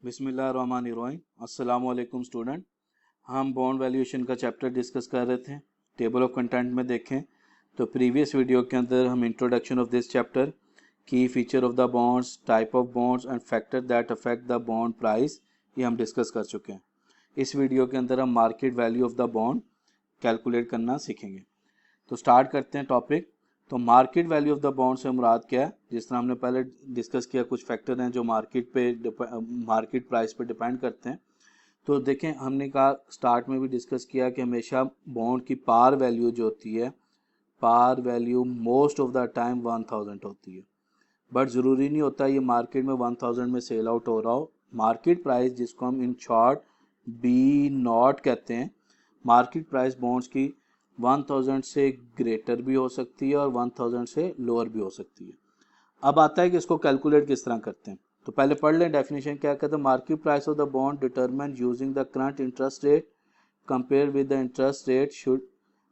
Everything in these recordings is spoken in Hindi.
बिस्मिल्लाहिर्रहमानिर्रहीम। अस्सलाम वालेकुम स्टूडेंट। हम बॉन्ड वैल्यूएशन का चैप्टर डिस्कस कर रहे थे। टेबल ऑफ कंटेंट में देखें तो प्रीवियस वीडियो के अंदर हम इंट्रोडक्शन ऑफ दिस चैप्टर, की feature of the bonds, type of bonds and factor that affect the bond price, ये हम डिस्कस कर चुके हैं। इस वीडियो के अंदर हम market value of the bond calculate करना सीखेंगे। तो स्टार्ट करते हैं टॉपिक। तो market value of the bond से मुराद क्या है? जिस तरह हमने पहले डिस्कस किया, कुछ फैक्टर हैं जो मार्केट प्राइस पे डिपेंड करते हैं। तो देखें, हमने कहा स्टार्ट में भी डिस्कस किया कि हमेशा बॉन्ड की पार वैल्यू जो होती है, par value most of the time 1000 होती है, बट ज़रूरी नहीं होता ये मार्केट में 1000 में सेल आउट हो रहा हो। मार्केट प्राइस, जिसको हम इन शॉर्ट बी नॉट कहते हैं, मार्केट प्राइस बॉन्ड्स की 1000 से ग्रेटर भी हो सकती है और 1000 से लोअर भी हो सकती है। अब आता है कि इसको कैलकुलेट किस तरह करते हैं। तो पहले पढ़ लें डेफिनेशन क्या कहते हैं। Market price of the bond determine using the current interest rate compare with the interest rate should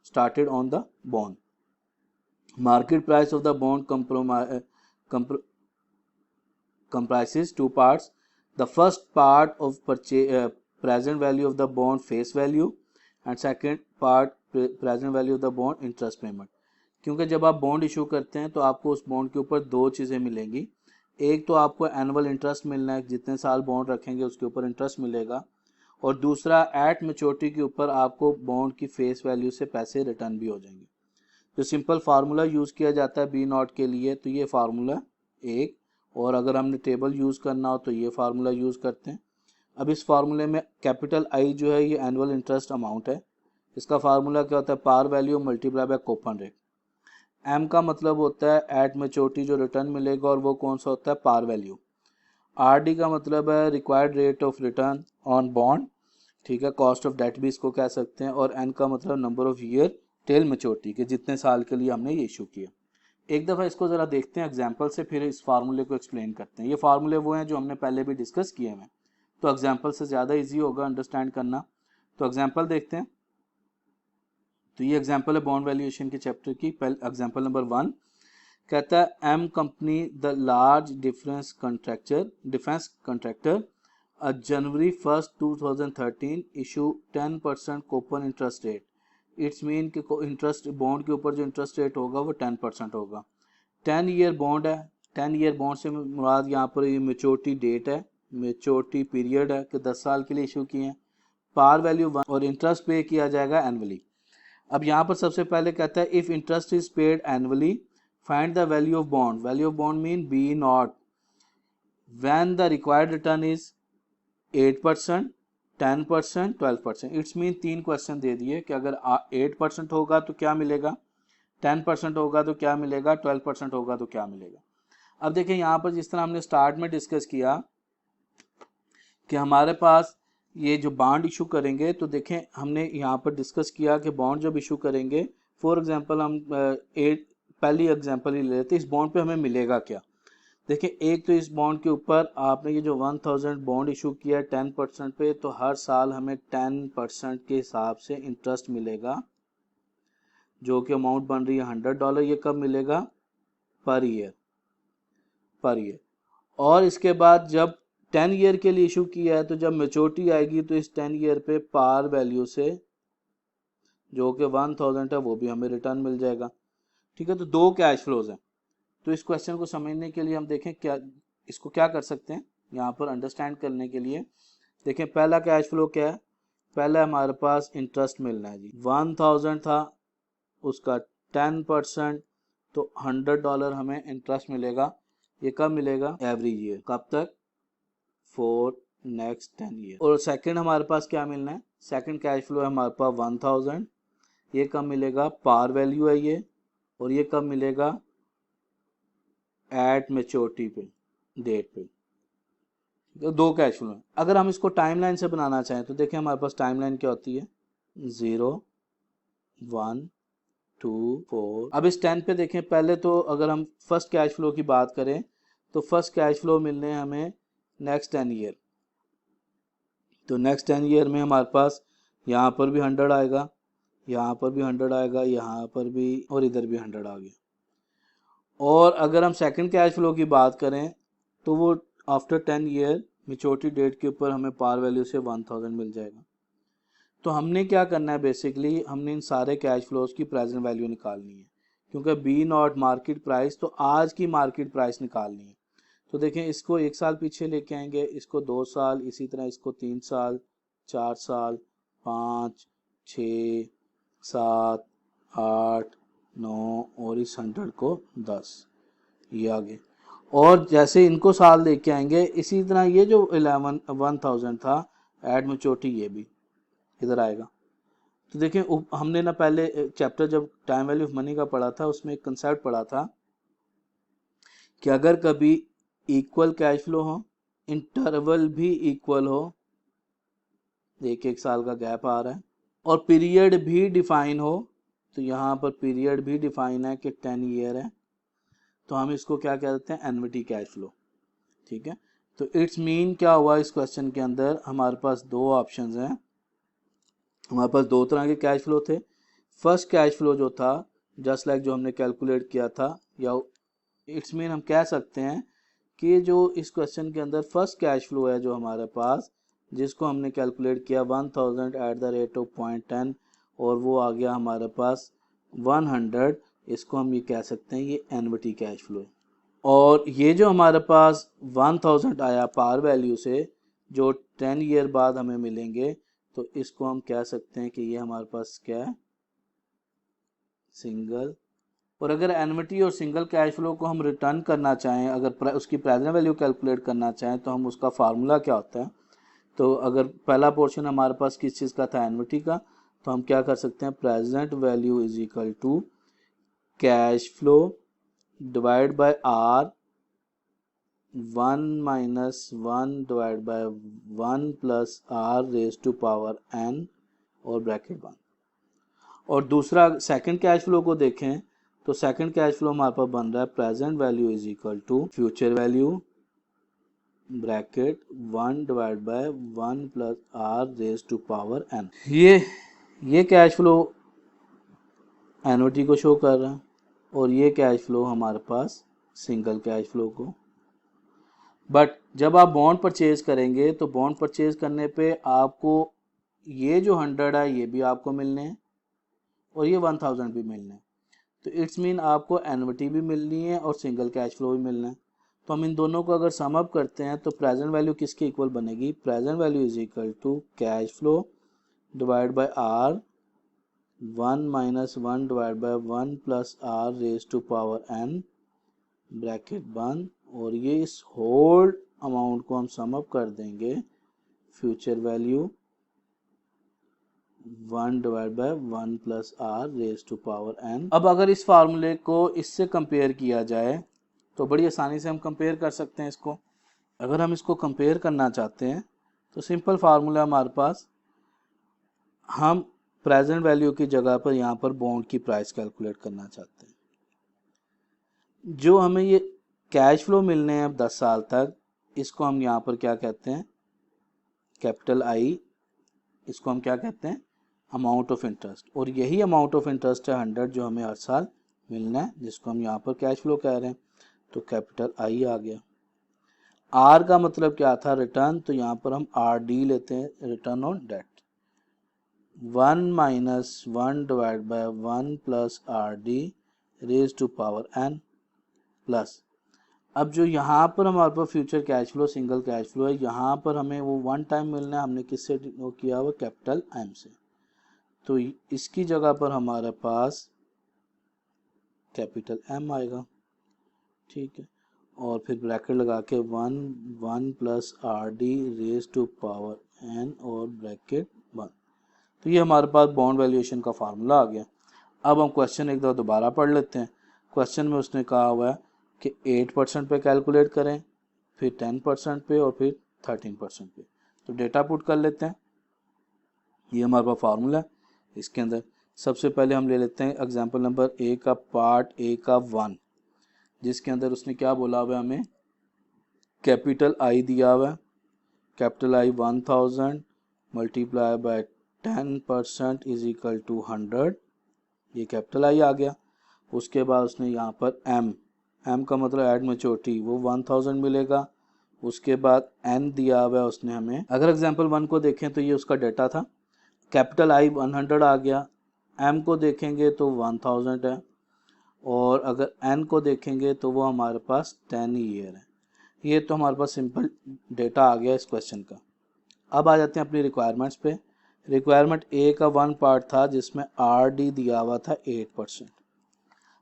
started on the bond. Market price of the bond comprises two parts. The first part of present value of the bond face value and second part present value of the bond interest payment. क्योंकि जब आप बॉन्ड इशू करते हैं तो आपको उस बॉन्ड के ऊपर दो चीज़ें मिलेंगी। एक तो आपको एनुअल इंटरेस्ट मिलना है, जितने साल बॉन्ड रखेंगे उसके ऊपर इंटरेस्ट मिलेगा, और दूसरा एट मैच्योरिटी के ऊपर आपको बॉन्ड की फेस वैल्यू से पैसे रिटर्न भी हो जाएंगे। जो सिंपल फार्मूला यूज़ किया जाता है बी नॉट के लिए, तो ये फार्मूला एक, और अगर हमने टेबल यूज़ करना हो तो ये फार्मूला यूज़ करते हैं। अब इस फार्मूले में कैपिटल आई जो है ये एनुअल इंटरेस्ट अमाउंट है। इसका फार्मूला क्या होता है? Par value multiply by coupon rate. M का मतलब होता है एट मैच्योरिटी जो रिटर्न मिलेगा, और वो कौन सा होता है? Par value. आर डी का मतलब है required rate of return on bond, ठीक है, कॉस्ट ऑफ डेट भी इसको कह सकते हैं। और एन का मतलब number of year till maturity के, जितने साल के लिए हमने ये इशू किया। एक दफ़ा इसको ज़रा देखते हैं एग्जाम्पल से, फिर इस फार्मूले को एक्सप्लेन करते हैं। ये फार्मूले वो हैं जो हमने पहले भी डिस्कस किए हैं, तो एग्जाम्पल से ज़्यादा इजी होगा अंडरस्टैंड करना। तो एग्जाम्पल देखते हैं। तो ये एग्जाम्पल है बॉन्ड वैल्यूएशन के चैप्टर की। एग्जाम्पल नंबर 1 कहता है M company the large difference contractor January 1 2013 issue 10% coupon interest rate. It's mean कि इंटरेस्ट बॉन्ड के ऊपर जो इंटरेस्ट रेट होगा वो 10% होगा। 10 ईयर बॉन्ड है। 10 ईयर बॉन्ड से मुराद यहाँ पर ये मेच्योरिटी डेट है, मेच्योरिटी पीरियड है कि 10 साल के लिए इशू किए हैं। पार वैल्यू 1 और इंटरेस्ट पे किया जाएगा एनुअली। अब यहाँ पर सबसे पहले कहता है if interest is paid annually find the value of bond. Value of bond mean be not when the required return is 8%, 10%, 12%। It's mean 3 question दे दिए कि अगर 8% होगा तो क्या मिलेगा, 10% होगा तो क्या मिलेगा, 12% होगा तो क्या मिलेगा। अब देखिए यहाँ पर जिस तरह हमने स्टार्ट में डिस्कस किया कि हमारे पास ये जो बॉन्ड इशू करेंगे, तो देखें हमने यहाँ पर डिस्कस किया कि बॉन्ड जब इशू करेंगे, फॉर एग्जांपल हम पहली एग्जांपल ही ले लेते हैं, इस बॉन्ड पे हमें मिलेगा क्या। देखिए, एक तो इस बॉन्ड के ऊपर आपने ये जो 1000 बॉन्ड इशू किया है 10% पे, तो हर साल हमें 10% के हिसाब से इंटरेस्ट मिलेगा, जो कि अमाउंट बन रही है $100। ये कब मिलेगा? Per year, per year. और इसके बाद जब 10 ईयर के लिए इशू किया है, तो जब मेच्योरिटी आएगी तो इस 10 ईयर पे पार वैल्यू से जो कि 1000 है वो भी हमें रिटर्न मिल जाएगा। ठीक है, तो दो कैश फ्लोज हैं। तो इस क्वेश्चन को समझने के लिए हम देखें क्या इसको क्या कर सकते हैं यहाँ पर अंडरस्टैंड करने के लिए। देखें, पहला कैश फ्लो क्या है? पहला हमारे पास इंटरेस्ट मिलना है जी। 1000 था, उसका 10%, तो $100 हमें इंटरेस्ट मिलेगा। ये कब मिलेगा? Every year. कब तक? For next 10 year. और सेकंड हमारे पास क्या मिलना है? सेकंड कैश फ्लो है हमारे पास 1000। ये कब मिलेगा? पार वैल्यू है ये, और ये कब मिलेगा? एट मैच्योरिटी पे, डेट पे। तो दो कैश फ्लो है। अगर हम इसको टाइमलाइन से बनाना चाहें तो देखें हमारे पास टाइमलाइन क्या होती है? 0, 1, 2, 4। अब इस 10 पे देखें, पहले तो अगर हम फर्स्ट कैश फ्लो की बात करें तो फर्स्ट कैश फ्लो मिलने हमें नेक्स्ट 10 ईयर। तो नेक्स्ट 10 ईयर में हमारे पास यहाँ पर भी 100 आएगा, यहाँ पर भी 100 आएगा, यहाँ पर भी, और इधर भी 100 आ गया। और अगर हम सेकंड कैश फ्लो की बात करें तो वो आफ्टर 10 ईयर मेच्योरिटी डेट के ऊपर हमें पार वैल्यू से 1000 मिल जाएगा। तो हमने क्या करना है, बेसिकली हमने इन सारे कैश फ्लोज की प्रेजेंट वैल्यू निकालनी है, क्योंकि बी नॉट मार्केट प्राइस, तो आज की मार्केट प्राइस निकालनी है। तो देखें, इसको 1 साल पीछे लेके आएंगे, इसको 2 साल, इसी तरह इसको 3 साल, 4 साल, 5, 6, 7, 8, 9 और इस 100 को 10, ये आगे। और जैसे इनको साल लेके आएंगे, इसी तरह ये जो 1000 था एड मैच्योरिटी, ये भी इधर आएगा। तो देखें, हमने ना पहले चैप्टर जब टाइम वैल्यू ऑफ मनी का पढ़ा था, उसमें एक कंसेप्ट पढ़ा था कि अगर कभी इक्वल कैश फ्लो हो, इंटरवल भी इक्वल हो, 1-1 साल का गैप आ रहा है, और पीरियड भी डिफाइन हो, तो यहाँ पर पीरियड भी डिफाइन है कि 10 ईयर है, तो हम इसको क्या कहते हैं, एन्युटी कैश फ्लो। ठीक है, तो इट्स मीन क्या हुआ, इस क्वेश्चन के अंदर हमारे पास 2 ऑप्शंस हैं, हमारे पास 2 तरह के कैश फ्लो थे। फर्स्ट कैश फ्लो जो था, जस्ट लाइक जो हमने कैलकुलेट किया था, या इट्स मीन हम कह सकते हैं कि जो इस क्वेश्चन के अंदर फर्स्ट कैश फ्लो है जो हमारे पास, जिसको हमने कैलकुलेट किया 1000 एट द रेट ऑफ 0.10 और वो आ गया हमारे पास 100, इसको हम ये कह सकते हैं ये एन्युटी कैश फ्लो है। और ये जो हमारे पास 1000 आया पार वैल्यू से, जो 10 ईयर बाद हमें मिलेंगे, तो इसको हम कह सकते हैं कि ये हमारे पास क्या है, सिंगल। और अगर एन्युटी और सिंगल कैश फ्लो को हम रिटर्न करना चाहें, अगर उसकी प्रेजेंट वैल्यू कैलकुलेट करना चाहें, तो हम उसका फार्मूला क्या होता है, तो अगर पहला पोर्शन हमारे पास किस चीज़ का था, एन्युटी का, तो हम क्या कर सकते हैं, present value is equal to cash flow divide by R, 1 minus 1 divide by 1 plus R raise to power n और ब्रैकेट 1। और दूसरा सेकंड कैश फ्लो को देखें, तो सेकंड कैश फ्लो हमारे पास बन रहा है present value is equal to future value bracket 1 divide by 1 plus R raise to power n। ये कैश फ्लो एन्युटी को शो कर रहा है, और ये कैश फ्लो हमारे पास सिंगल कैश फ्लो को। बट जब आप बॉन्ड परचेज करेंगे, तो बॉन्ड परचेज करने पे आपको ये जो 100 है ये भी आपको मिलने हैं, और ये 1000 भी मिलने हैं। तो इट्स मीन आपको एन्युटी भी मिलनी है और सिंगल कैश फ्लो भी मिलना है। तो हम इन दोनों को अगर सम अप करते हैं, तो प्रेजेंट वैल्यू किसके इक्वल बनेगी, present value is equal to cash flow divide by R, 1 minus 1 divide by 1 plus R raise to power n bracket 1, और ये इस होल अमाउंट को हम सम अप कर देंगे, future value 1 divide by 1 plus R raise to power n। अब अगर इस फार्मूले को इससे कंपेयर किया जाए, तो बड़ी आसानी से हम कंपेयर कर सकते हैं इसको। अगर हम इसको कंपेयर करना चाहते हैं, तो सिंपल फार्मूला हमारे पास, हम प्रेजेंट वैल्यू की जगह पर यहाँ पर बॉन्ड की प्राइस कैलकुलेट करना चाहते हैं। जो हमें ये कैश फ्लो मिलने हैं अब 10 साल तक, इसको हम यहाँ पर क्या कहते हैं, कैपिटल आई, इसको हम क्या कहते हैं, अमाउंट ऑफ इंटरेस्ट। और यही अमाउंट ऑफ इंटरेस्ट है 100 जो हमें हर साल मिलना है, जिसको हम यहाँ पर कैश फ्लो कह रहे हैं। तो कैपिटल आई आ गया। आर का मतलब क्या था, रिटर्न, तो यहाँ पर हम आर डी लेते हैं, return on debt. 1 minus 1 divide by 1 plus R D raise to power n plus. अब जो यहाँ पर हमारे पास future cash flow single cash flow है, यहाँ पर हमें वो 1 टाइम मिलना है, हमने किससे वो किया हुआ, कैपिटल एम से। तो इसकी जगह पर हमारे पास कैपिटल एम आएगा, ठीक है। और फिर ब्रैकेट लगा के 1 plus R D raise to power N और ब्रैकेट 1। तो ये हमारे पास बॉन्ड वैल्यूएशन का फार्मूला आ गया। अब हम क्वेश्चन एक दो दोबारा पढ़ लेते हैं। क्वेश्चन में उसने कहा हुआ है कि 8% पे कैलकुलेट करें, फिर 10% पे और फिर 13% पे। तो डेटा पुट कर लेते हैं। ये हमारे पास फार्मूला है। इसके अंदर सबसे पहले हम ले लेते हैं एग्जाम्पल नंबर ए का पार्ट ए का 1, जिसके अंदर उसने क्या बोला हुआ है, हमें कैपिटल आई दिया हुआ है। Capital I 1000 multiply by 10% is equal to 100, ये कैपिटल आई आ गया। उसके बाद उसने यहाँ पर एम का मतलब एड मैच्योरिटी, वो 1000 मिलेगा, उसके बाद n दिया हुआ है उसने हमें। अगर एग्जांपल 1 को देखें तो ये उसका डेटा था, कैपिटल I 100 आ गया, m को देखेंगे तो 1000 है, और अगर n को देखेंगे तो वो हमारे पास 10 ईयर है। ये तो हमारे पास सिंपल डेटा आ गया इस क्वेश्चन का। अब आ जाते हैं अपनी रिक्वायरमेंट्स पे। रिक्वायरमेंट ए का 1 पार्ट था जिसमें RD दिया हुआ था 8%।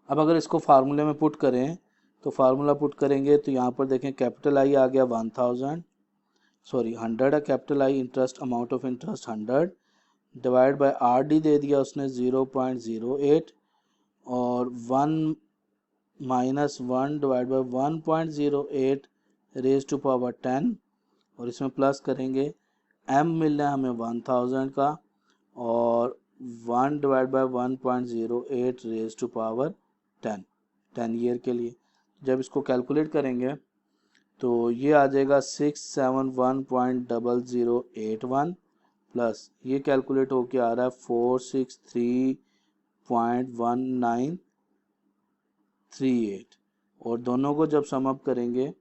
अब अगर इसको फार्मूले में पुट करें तो फार्मूला पुट करेंगे तो यहाँ पर देखें कैपिटल I आ गया 100 है, capital I interest, amount of interest 100 divide by RD दे दिया उसने 0.08, और 1 minus 1 divide by 1.08 raise to power 10, और इसमें प्लस करेंगे m मिल रहा है हमें 1000 का, और 1 divide by 1.08 raise to power 10 year के लिए। जब इसको कैलकुलेट करेंगे तो ये आ जाएगा 671.0081 प्लस ये कैलकुलेट होके आ रहा है 463.1938, और दोनों को जब सम अप करेंगे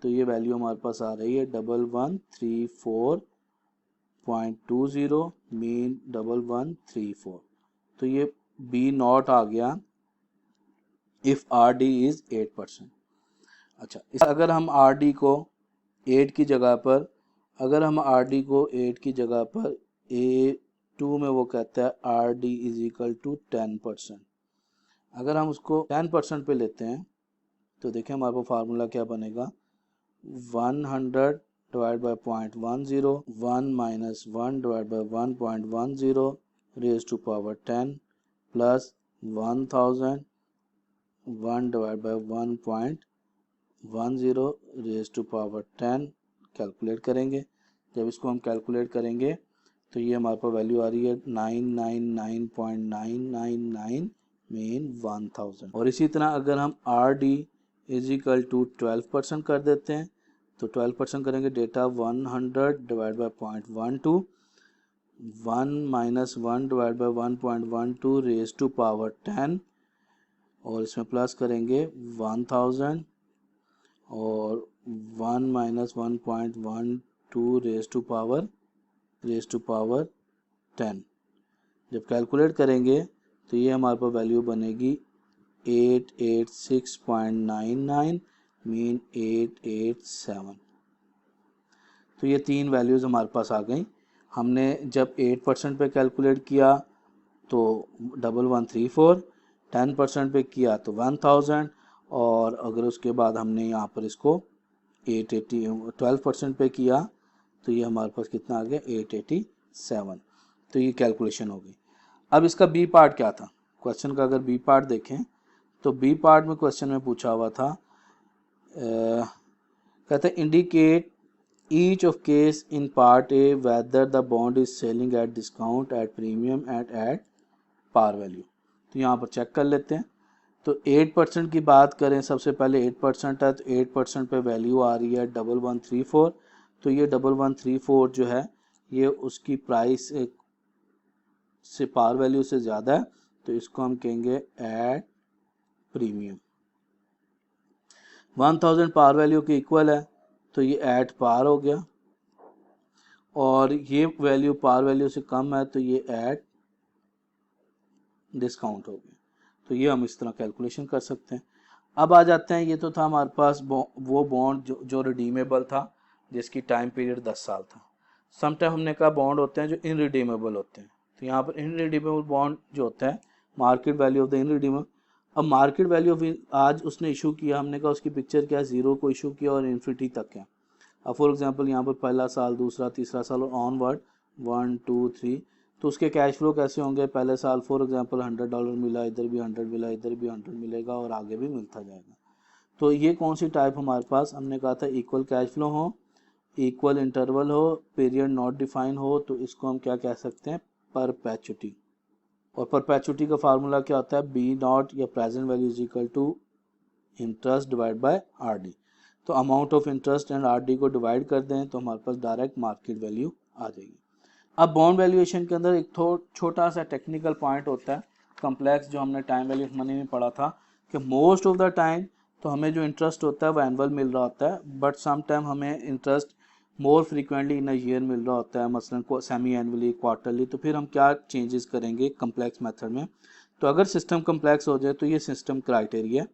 तो ये वैल्यू हमारे पास आ रही है 1134.20 मीन 1134। तो ये B0 आ गया इफ RD इज 8%। अच्छा, इस अगर हम RD को 8 की जगह पर, अगर हम RD को 8 की जगह पर A2 में वो कहता है RD इज इक्वल टू 10%, अगर हम उसको 10% पे लेते हैं तो देखें हमारे पास फार्मूला क्या बनेगा, 100 divide by 0.10, 1 minus 1 divide by 1.10 raise to power 10 plus 1000 1 divide by 1.10 raise to power 10। Calculate करेंगे, जब इसको हम कैलकुलेट करेंगे तो ये हमारे पास वैल्यू आ रही है 999.999 मीन 1000। और इसी तरह अगर हम RD इज इक्वल टू 12% कर देते हैं तो 12% करेंगे, data 100 divide by 0.12, 1 minus 1 divide by 1.12 raise to power 10, और इसमें प्लस करेंगे 1000 और 1 माइनस 1.12 रेज टू पावर 10। जब कैलकुलेट करेंगे तो ये हमारे पास वैल्यू बनेगी 886.99 मीन 887। तो ये तीन वैल्यूज़ हमारे पास आ गई। हमने जब 8% पे कैलकुलेट किया तो 1134, 10% पे किया तो 1000, और अगर उसके बाद हमने यहाँ पर इसको 12% पे किया तो ये हमारे पास कितना आ गया 887। तो ये कैलकुलेशन हो गई। अब इसका बी पार्ट क्या था क्वेश्चन का, अगर बी पार्ट देखें तो बी पार्ट में क्वेश्चन में पूछा हुआ था, कहते हैं indicate each of case in part A whether the bond is selling at discount, at premium, at par value. तो यहाँ पर चेक कर लेते हैं। तो 8% की बात करें, सबसे पहले 8% है तो 8% पे वैल्यू आ रही है 1134। तो ये 1134 जो है ये उसकी प्राइस से पार वैल्यू से ज़्यादा है, तो इसको हम कहेंगे एट प्रीमियम। 1000 पार वैल्यू के इक्वल है तो ये एट पार हो गया, और ये वैल्यू पार वैल्यू से कम है तो ये एट डिस्काउंट हो गया। तो ये हम इस तरह कैलकुलेशन कर सकते हैं। अब आ जाते हैं, ये तो था हमारे पास वो बॉन्ड जो रिडीमेबल था, जिसकी टाइम पीरियड 10 साल था। समटाइम हमने कहा बॉन्ड होते हैं जो इनरिडीमेबल होते हैं। तो यहाँ पर इनरिडीमेबल बॉन्ड जो होता है, मार्केट वैल्यू ऑफ द इनरिडीमेबल। अब मार्केट वैल्यू ऑफ, आज उसने इशू किया, हमने कहा उसकी पिक्चर क्या है, 0 को इशू किया और इन्फिनिटी तक है। अब फॉर एग्जांपल यहाँ पर पहला साल, दूसरा, तीसरा साल और ऑनवर्ड 1 2 3, तो उसके कैश फ्लो कैसे होंगे, पहले साल फॉर एग्जांपल $100 मिला, इधर भी 100 मिला, इधर भी 100 मिलेगा और आगे भी मिलता जाएगा। तो ये कौन सी टाइप हमारे पास, हमने कहा था इक्वल कैश फ्लो हो, इक्वल इंटरवल हो, पीरियड नॉट डिफाइन हो, तो इसको हम क्या कह सकते हैं, परपेचुटी। और परपेचुटी का फार्मूला क्या होता है, B0 या present value is equal to interest divide by RD। तो amount of interest and RD को डिवाइड कर दें तो हमारे पास डायरेक्ट मार्केट वैल्यू आ जाएगी। अब बॉन्ड वैल्यूएशन के अंदर एक छोटा सा टेक्निकल पॉइंट होता है, कम्प्लेक्स, जो हमने टाइम वैल्यू ऑफ मनी में पढ़ा था कि मोस्ट ऑफ द टाइम तो हमें जो इंटरेस्ट होता है वो एनुअल मिल रहा होता है, बट सम टाइम हमें interest more frequently in a year मिल रहा होता है, मसलन को सेमी एनुअली, क्वार्टरली। तो फिर हम क्या चेंजेस करेंगे कम्प्लेक्स मेथड में। तो अगर सिस्टम कम्प्लेक्स हो जाए तो ये सिस्टम क्राइटेरिया।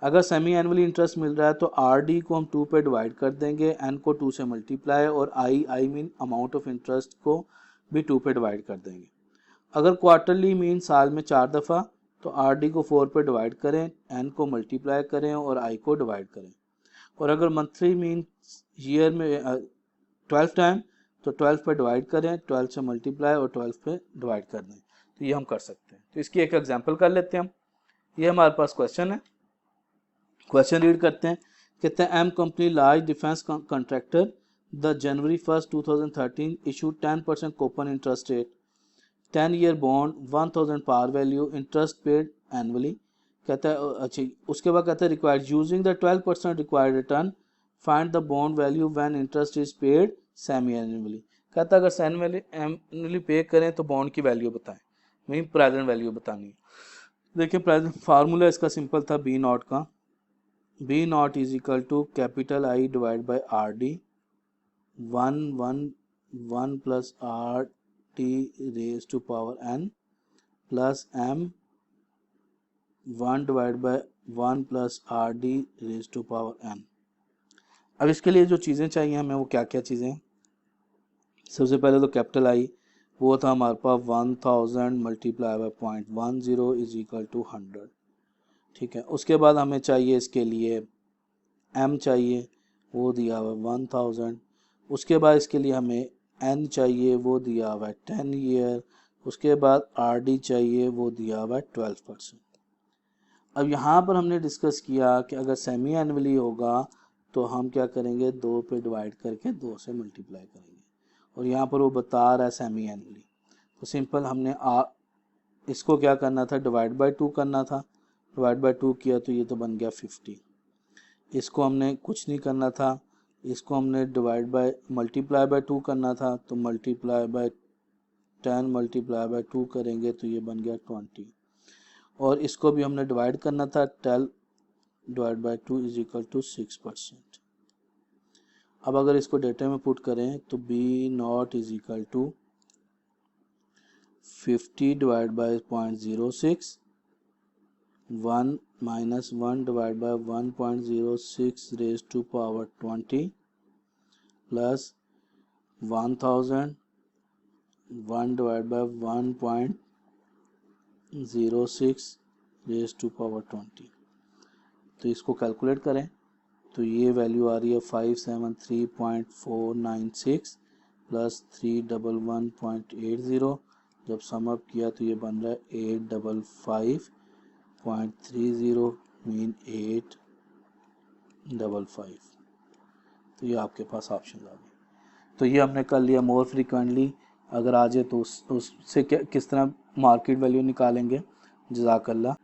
अगर सेमी एनुअली इंटरेस्ट मिल रहा है तो आर डी को हम 2 पे डिवाइड कर देंगे, एन को 2 से मल्टीप्लाई, और I mean amount of interest को भी 2 पे डिवाइड कर देंगे। अगर क्वार्टरली मीन साल में 4 दफ़ा, तो आर डी को 4 पे डिवाइड करें, एन को मल्टीप्लाई करें और आई को डिवाइड करें। और अगर मंथली मीन ईयर में 12 टाइम, तो 12 पे डिवाइड करें, 12 से मल्टीप्लाई और 12 पे डिवाइड कर दें। तो ये हम कर सकते हैं। तो इसकी एक एग्जांपल कर लेते हैं हम। ये हमारे पास क्वेश्चन है, क्वेश्चन रीड करते हैं। कहते हैं M company large defence contractor the January 1, 2013 issued 10% coupon interest rate 10 year bond 1000 par value interest paid annually. कहता है अच्छा, उसके बाद कहता है required using the 12% required return find the bond value when interest is paid semi annually. कहता है अगर सेमी एनुअली पे करें तो बॉन्ड की वैल्यू बताएं, वही प्रेजेंट वैल्यू बतानी है। देखिए प्रेजेंट फार्मूला इसका सिंपल था, बी नॉट का, B nought is equal to capital I divide by R D 1 plus R T raise to power N plus M 1 divide by 1 plus R D raise to power N. अब इसके लिए जो चीज़ें चाहिए हमें वो क्या क्या चीज़ें हैं। सबसे पहले तो कैपिटल आई वो था हमारे पास 1000 multiply by 0.10 is equal to 100, ठीक है। उसके बाद हमें चाहिए इसके लिए एम चाहिए, वो दिया हुआ 1000। उसके बाद इसके लिए हमें एन चाहिए, वो दिया हुआ है 10 ईयर। उसके बाद आर डी चाहिए, वो दिया हुआ है 12%। अब यहाँ पर हमने डिस्कस किया कि अगर सेमी एनुअली होगा तो हम क्या करेंगे, 2 पे डिवाइड करके 2 से मल्टीप्लाई करेंगे, और यहाँ पर वो बता रहा है सेमी एनुअली। तो सिंपल हमने इसको क्या करना था, डिवाइड बाय 2 करना था। डिवाइड बाय 2 किया तो ये तो बन गया 50। इसको हमने कुछ नहीं करना था, इसको हमने डिवाइड बाय मल्टीप्लाई बाय 2 करना था, तो मल्टीप्लाई बाय 10 मल्टीप्लाई बाय 2 करेंगे तो ये बन गया 20। और इसको भी हमने डिवाइड करना था, 12 divide by 2 is equal to 6%। अब अगर इसको डेटा में पुट करें तो B nought is equal to 50 divide by 0.06, 1 minus 1 divided by 1.06 raised to power 20 plus 1000 1 divided by 1.06 raised to power 20। तो इसको कैलकुलेट करें तो ये वैल्यू आ रही है 573.496 प्लस 311.80। जब सम अप किया तो ये बन रहा है 855.30 मीन 855। तो ये आपके पास ऑप्शन आ गए। तो ये हमने कर लिया मोर फ्रीक्वेंटली। अगर आ जाए तो उससे किस तरह मार्केट वैल्यू निकालेंगे। जज़ाकल्लाह।